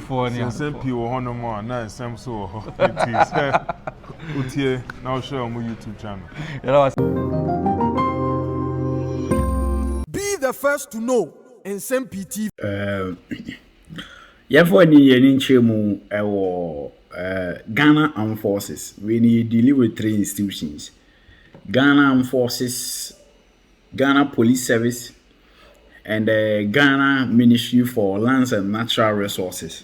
for Nsem-Pii will honor more, now Nsem so it is. Utie, now share on my YouTube channel. Be the first to know Nsem-Pii TV. Yefo ni yeni nchemu Ghana Armed Forces. We need dealing with 3 institutions: Ghana Armed Forces, Ghana Police Service, and the Ghana Ministry for Lands and Natural Resources.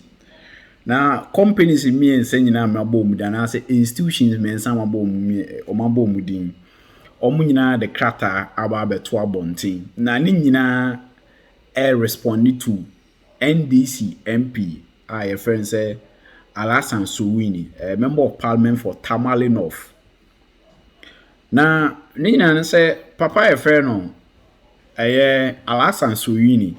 Now, companies in me and saying na mabom dan I say institutions men some mabom o mabom din. Omo nyina the krata aba beto abontin. Na ni nyina respond to NDC MP, a friend say Nsem-Pii, a member of parliament for Tamale North. Now, Nina say Papa a friend no Nsem-Pii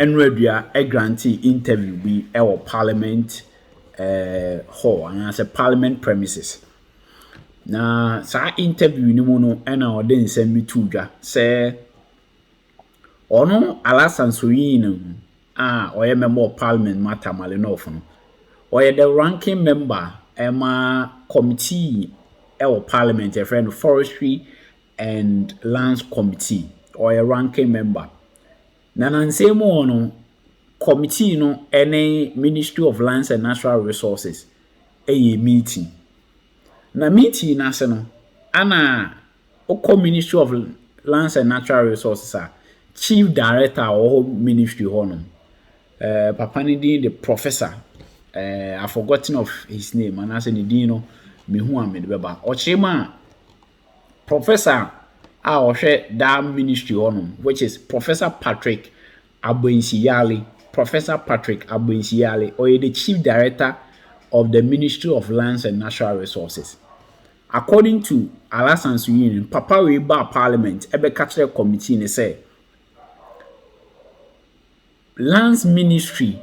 and Redia a grantee interview be our parliament hall and as a parliament premises. Now, sa interview ni mono and our then send me to ja say ono Nsem-Pii or a member of parliament matter Malinof. Or the ranking member committee or parliament, a friend of forestry and lands committee, or a ranking member. Nsem-Pii no committee no any Ministry of Lands and Natural Resources a meeting. Na meeting na se no ana Ministry of Lands and Natural Resources chief director or ministry hono. Papa ni the professor, I've forgotten of his name, and I said, Dino, me who am beba. Ochima professor, our share that ministry on which is Professor Patrick Abuinsiale, Professor Patrick Abuinsiale, or the chief director of the Ministry of Lands and Natural Resources. According to Nsem-Pii, Papa we ba Parliament, ebe catch committee ne say. Lands Ministry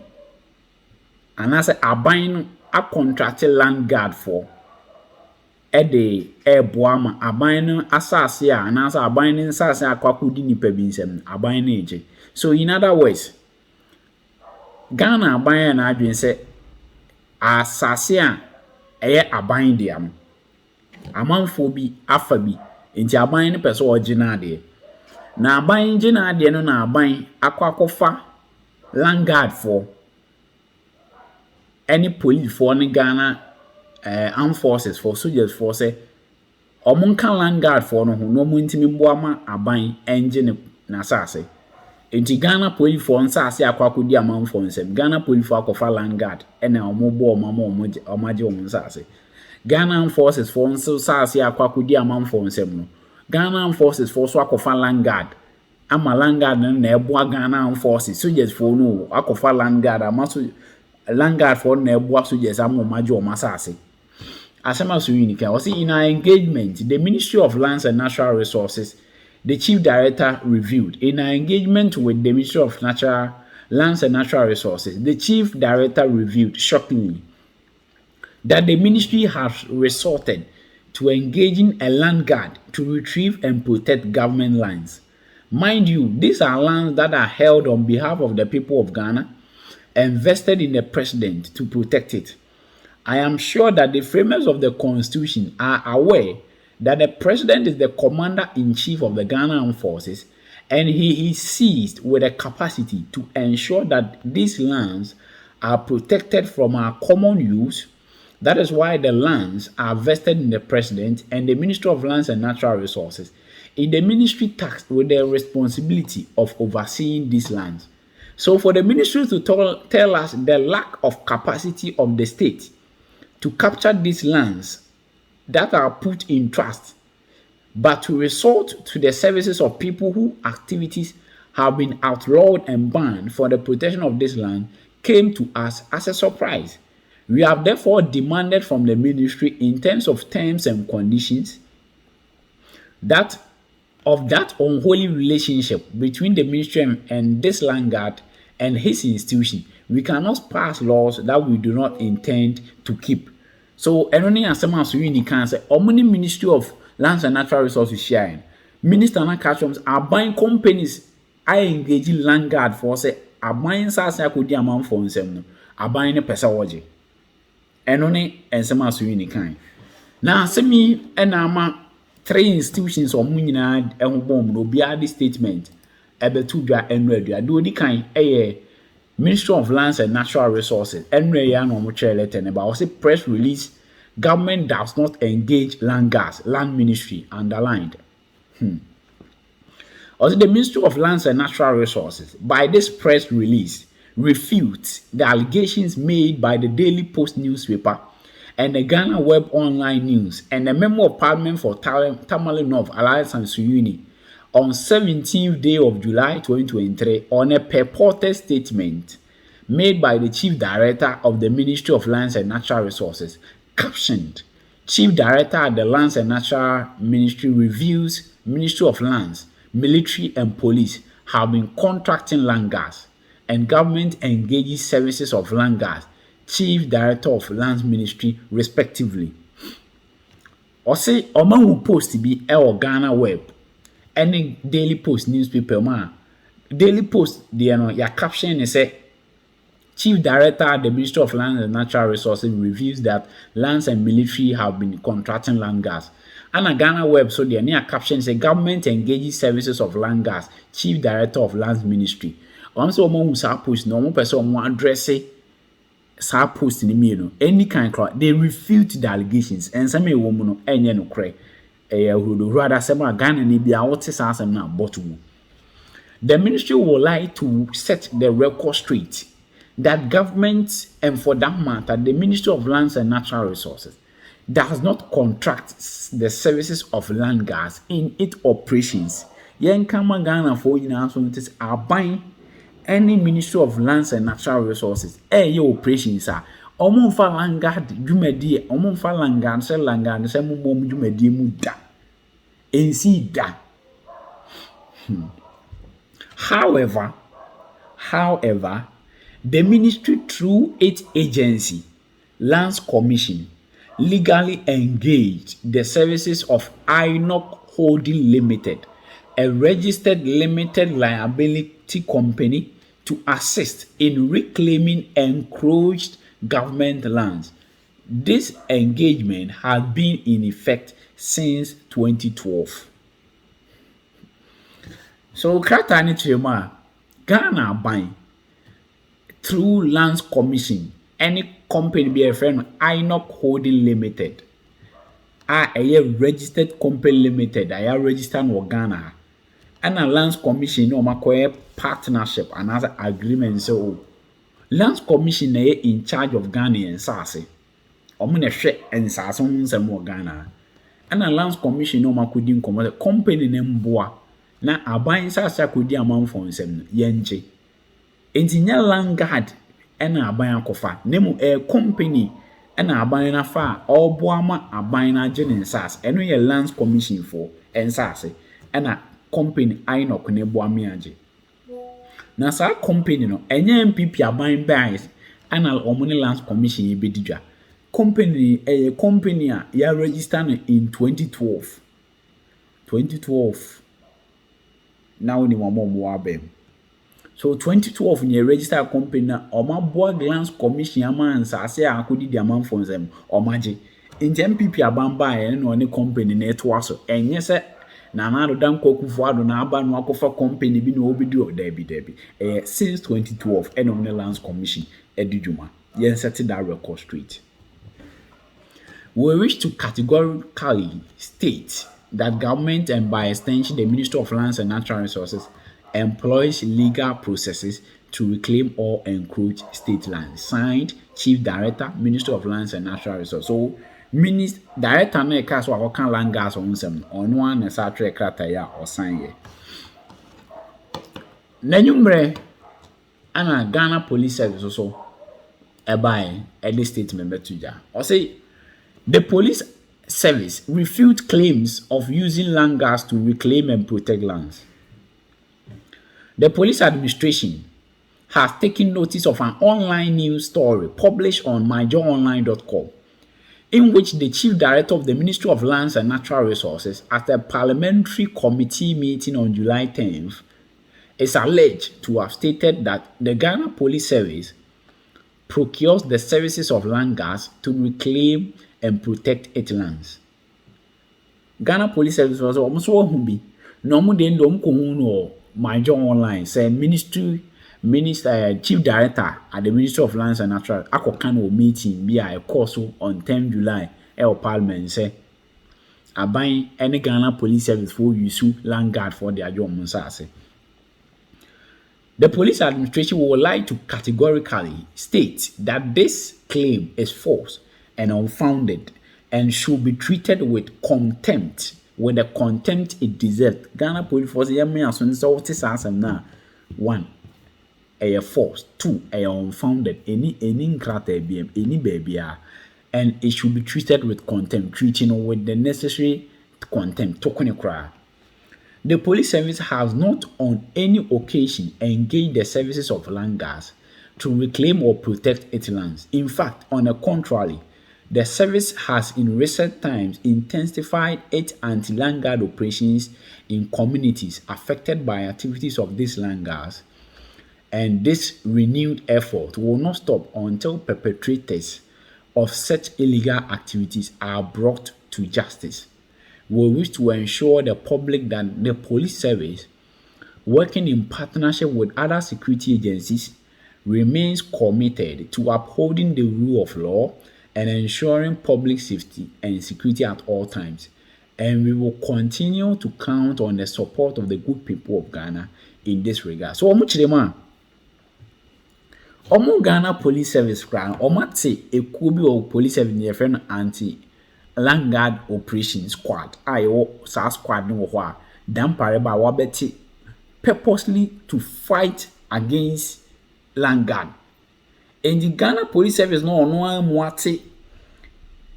and as a buying a contracted land guard for the boama a buying assasia and as a buying sasa kwakudi ni pebinsem a buying age. So in other words, Ghana buying adwin say assasia a buying diam amanfo bi afa bi nti aban person original de na aban gina de no na aban akwakofa land guard for any police for any Ghana armed forces for soldiers for say omunka land guard for no ho no muntimi mboama aban engine na sase enti Ghana police for nsase akwakodi amam for nsem Ghana police for akofa land guard ena omobo omaje omunsase Ghana armed forces for nsase akwakodi amam for nsem no Ghana armed forces for so akofa land guard ama land guard na eboa Ghana Armed Forces soldiers for no akofa land guard amaso land guard for na eboa soldiers amomaje o masase asema so unika o say in our engagement the Ministry of Lands and Natural Resources the chief director reviewed in our engagement with the Ministry of Lands and Natural Resources the chief director reviewed shockingly that the ministry has resorted to engaging a land guard to retrieve and protect government lands. Mind you, these are lands that are held on behalf of the people of Ghana and vested in the president to protect it. I am sure that the framers of the constitution are aware that the president is the commander-in-chief of the Ghana Armed Forces and he is seized with a capacity to ensure that these lands are protected from our common use. That is why the lands are vested in the president and the Ministry of Lands and Natural Resources. In the ministry tasked with the responsibility of overseeing these lands. So for the ministry to tell us the lack of capacity of the state to capture these lands that are put in trust, but to resort to the services of people whose activities have been outlawed and banned for the protection of this land came to us as a surprise. We have therefore demanded from the ministry in terms of terms and conditions that of that unholy relationship between the ministry and this land guard and his institution, we cannot pass laws that we do not intend to keep. So, any assumption so you can say, "Omni Ministry of Lands and Natural Resources sharing Minister na catchums are buying companies. I engage land guard for say are buying sasa kudi amount for nsem no. aban ne pesa woje eno ne ensem aso yi ni kan na semi ena ama 3 institutions omu nyina eho bom no bia di statement ebetu dwa enu adua do di kan Ministry of Lands and Natural Resources enre ya no mo chere letter ne ba say press release government does not engage land ministry underlined. Also, the Ministry of Lands and Natural Resources, by this press release, refutes the allegations made by the Daily Post newspaper and the Ghana Web Online News and the Memo of Parliament for Tamale North Alliance and Suyuni on 17th day of July 2023 on a purported statement made by the Chief Director of the Ministry of Lands and Natural Resources, captioned, Chief Director at the Lands and Natural Ministry reviews Ministry of Lands, military and police have been contracting land gas and government engages services of land gas, Chief Director of Lands Ministry respectively. Or say Oman who post be Ghana Web any Daily Post newspaper ma Daily Post ya caption is say Chief Director at the Ministry of Lands and Natural Resources reviews that lands and military have been contracting land gas. And a Ghana Web so the near caption say government engages services of land gas, Chief Director of Lands Ministry. Also, who sa post no one person who address sa post in the any kind of they refute the allegations and some woman no enye no kre rather say Ghana ni bia what say asem na bottom. The ministry would like to set the record straight that government and for that matter the Ministry of Lands and Natural Resources does not contract the services of land gas in its operations. Yen kama Ghana for yina so it is aban any Ministry of Lands and Natural Resources your operations are omo fa land gas dwumadi omo fa land gas se mo dwumadi mu da ensi da. However, the ministry through its agency, Lands Commission, legally engaged the services of INOC Holding Limited, a registered limited liability company, to assist in reclaiming encroached government lands. This engagement has been in effect since 2012. So, Ghana buying through Lands Commission, any company be a friend INOC Holding Limited. A registered company limited, I registered in Ghana. And a Lands Commission no makoye partnership and other agreement so Lands Commission in charge of Ghana and Sase. Omune hwe ensase ho nsem Ghana. And a Lands Commission no makodi nkomo company ne mboa na aban Sase akodi amanfo nsem no yenche. Enti nya land guard ena aban akofa nemu company ena aban na fa oboa ma aban na je ne nsase eno ye Lands Commission for ensase ena company INOC ne boa me age na sa company no enye MPP aban bai ana omune Lands Commission ye bedidwa company company a ya register no in 2012 now ni mo abem. So 2012 ni register company na boa Lands Commission ama nsase akodi di amanfo nsem omaje in MPP aban bai no ne company na eto aso enye se na do dan kokufo ado na aba no akofa company bi na obidi o debi since 2012 eno ne Lands Commission edidwuma yen set that record straight. We wish to categorically state that government and by extension the Ministry of Lands and Natural Resources employs legal processes to reclaim or encroach state lands. Signed, Chief Director, Ministry of Lands and Natural Resources. So, Director na eka so akokan land gas on nsem ono an na sa tre krata ya o sign ye. Nanyumre ana Ghana Police Service so ebai the statement betuja. O say the police service refute claims of using land gas to reclaim and protect lands. The police administration has taken notice of an online news story published on myjoyonline.com in which the Chief Director of the Ministry of Lands and Natural Resources at a parliamentary committee meeting on July 10th is alleged to have stated that the Ghana Police Service procures the services of land guards to reclaim and protect its lands. Ghana Police Service was almost all who be no more than no major online say minister chief director at the Ministry of Lands and Natural Akokano meeting be a course on 10 July Parliament say aban any Ghana Police Service for use land guard for their job Munsase. The police administration would like to categorically state that this claim is false and unfounded and should be treated with contempt, with the contempt it deserves. Ghana Police Force, one, a false, two, a unfounded, any baby, and it should be treated with contempt, treating with the necessary contempt. The police service has not on any occasion engaged the services of land guards to reclaim or protect its lands. In fact, on the contrary, the service has in recent times intensified its anti-land guard operations in communities affected by activities of these land guards. And this renewed effort will not stop until perpetrators of such illegal activities are brought to justice. We wish to ensure the public that the police service, working in partnership with other security agencies, remains committed to upholding the rule of law and ensuring public safety and security at all times. And we will continue to count on the support of the good people of Ghana in this regard. So, Ghana Police Service, police service anti-land guard operation squad. Squad no wa dampare ba wabeti purposely to fight against land guard. And the Ghana Police Service no mwate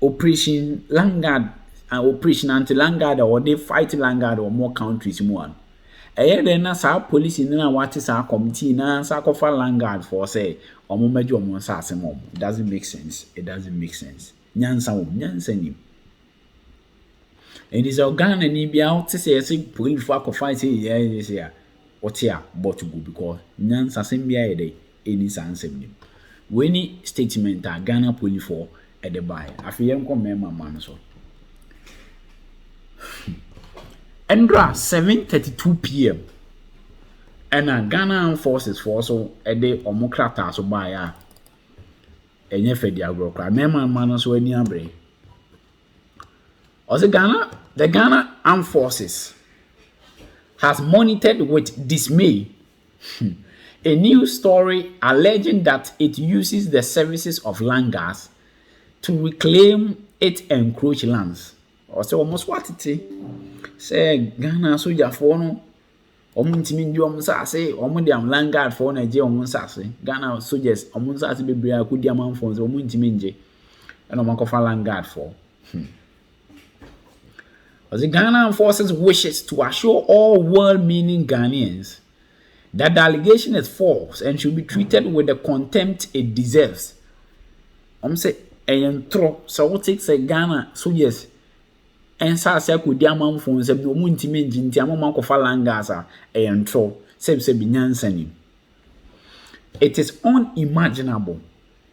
operation land guard and operation anti-land guard or they fight land guard or more countries more. Then na sa police in na wate sa committee na sa kofa land guard for say omo mejo omo sa asem. It doesn't make sense. It doesn't make sense. Nyansa ni. And this Ghana ni bia out say police for kofa say yes ya. Otia but go because nyansa sem bia e dey any sansem ni. When statement a Ghana police for at the buy. Afiyem ko mema man so. Endra 7:32 p.m. And Ghana Armed Forces for so a day or mokrata so by a enye fedi agrokra mema man so ani abre. Also the Ghana Armed Forces has monitored with dismay a new story alleging that it uses the services of land guards to reclaim its encroached lands. Also almost what it say Ghana soldier for no ntimi ndi sase de am land guard for Nigeria sase Ghana soldiers sase bebre akudi amanfo so ntimi nje and omakofa land guard for As the Ghana Forces wishes to assure all well-meaning Ghanaians that the allegation is false and should be treated with the contempt it deserves. Say entro so what takes Ghana soldiers and sase akudi amanfo so ntimi nje nti amakofa land guards entro se binyansa ni. It is unimaginable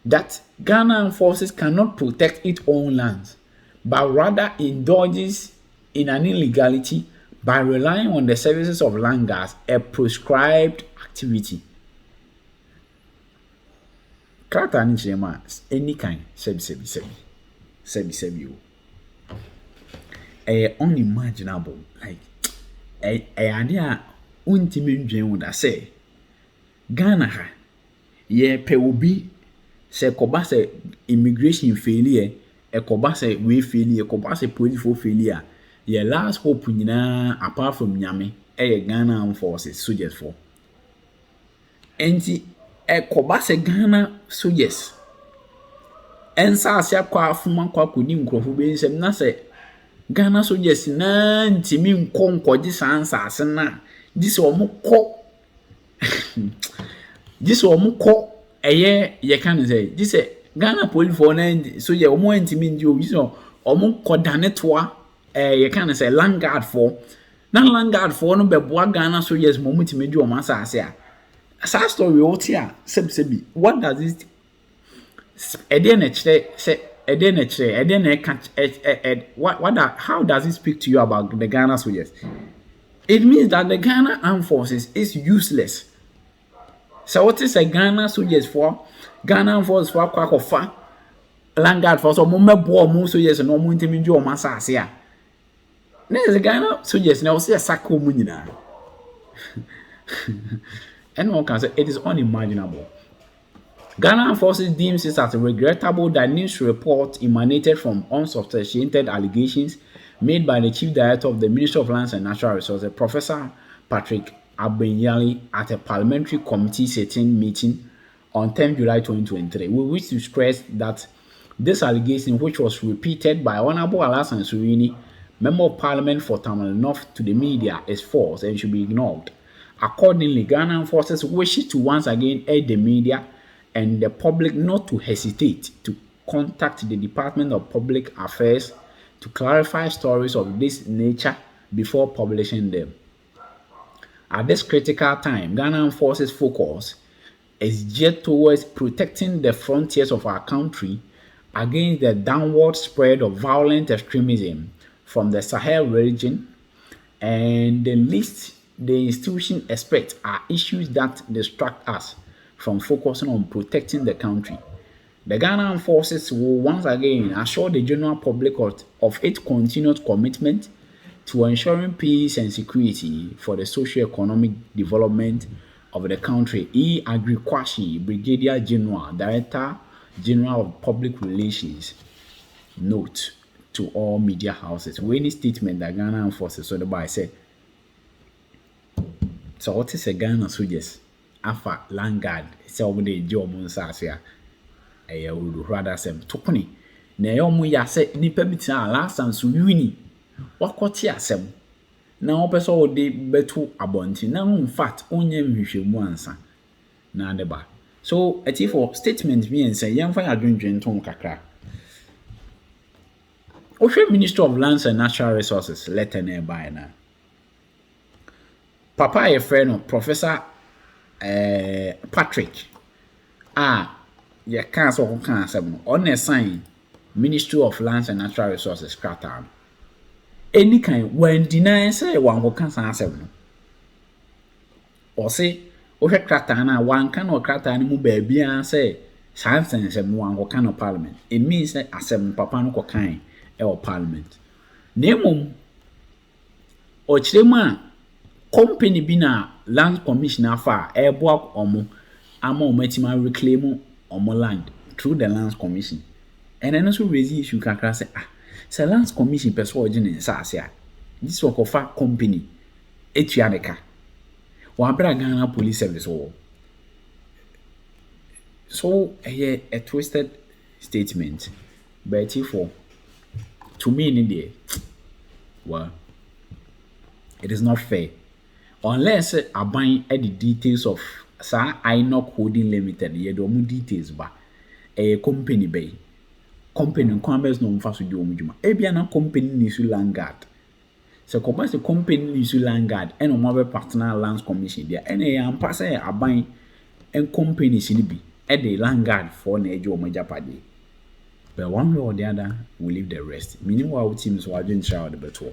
that Ghana Forces cannot protect its own lands, but rather indulges in an illegality by relying on the services of land guards, a prescribed activity. Character any kind, sebi. Unimaginable, like a idea untimi ndwen da say Ghana ha ye pe obi se koba se immigration failure e koba se we failure koba se police for failure ye last hope nyina apart from nyame Ghana Armed Forces soldiers for enti e koba se Ghana soldiers ensa asia kwa afuma kwa kodi nkrofo be nsem na se Ghana soldiers na ntimi nkonkodi sansa asena this omukọ this omukọ ye can say this Ghana police for na soldier omo ntimi ndi o so omukọ danetoa ye can say land guard for na land guard for no beboa Ghana soldiers mo ntimi ndi o ma asase a sa story o tia sebi what does it How does it speak to you about the Ghana soldiers? It means that the Ghana Armed Forces is useless. So what is a Ghana soldiers for? Ghana Armed Forces for kwakofa landguard for so mo mebo mo soldiers no mo ntimi njo mo asase a. Na the Ghana soldiers na say sako mu nyina. Anyone can say it is unimaginable. Ghana Armed Forces deems it as regrettable that news reports emanated from unsubstantiated allegations made by the Chief Director of the Ministry of Lands and Natural Resources, Professor Patrick Abenyali, at a parliamentary committee sitting meeting on 10 July 2023. We wish to stress that this allegation, which was repeated by Honorable Alassane Surini, Member of Parliament for Tamil North, to the media, is false and should be ignored. Accordingly, Ghana Armed Forces wishes to once again urge the media and the public not to hesitate to contact the Department of Public Affairs to clarify stories of this nature before publishing them. At this critical time, Ghana Armed Forces focus is geared towards protecting the frontiers of our country against the downward spread of violent extremism from the Sahel region, and the least the institution expects are issues that distract us from focusing on protecting the country. The Ghana Armed Forces will once again assure the general public of its continued commitment to ensuring peace and security for the socio-economic development of the country. E. Agri-Kwashi, Brigadier General, Director General of Public Relations, note to all media houses. When any statement that Ghana Armed Forces, so the boy said, so what is a Ghana soldiers? Afa Langard, say over the job on Sasia. I would rather say, Tokuni. Naomi ya say, Nipa bitina last and Suini. What got ya sem? Now, person de betu abonti. Now, in fact, only you answer. Na deba. So, a for statement me and say, young fire drink ton kakra. Oshe Minister of Lands and Natural Resources, letter nearby now. Papa, a friend of Professor Patrick. Ya cancer cancer on a sign Ministry of Lands and Natural Resources Qatar. Any kind when deny say one who can't answer. Or say, Osha Kratana, one can or Kratan mu baby and say, Science and one who can of parliament. It means that a seven papa no kind or parliament. Name or Chima company bina land commissioner for airborne omo amo metima reclaim omo land through the lands commission. And then also raise issue kakra say say lands commission person origin in Sasia. This work of a company etuadeka. Wabra Ghana police service or so a twisted statement. But for to me in India, well, it is not fair. Unless I buy the details of I not holding limited, ye do mu details ba a company bay. Company kwambes no mfa so di omujuma. Ebia na company ni su landguard. So commerce the company ni su landguard and o mobile partner lands commission there. And e ampa say aban en company si ni bi e the landguard for na ejo o japade. But one way or the other we leave the rest. Meaning what teams were doing child the better.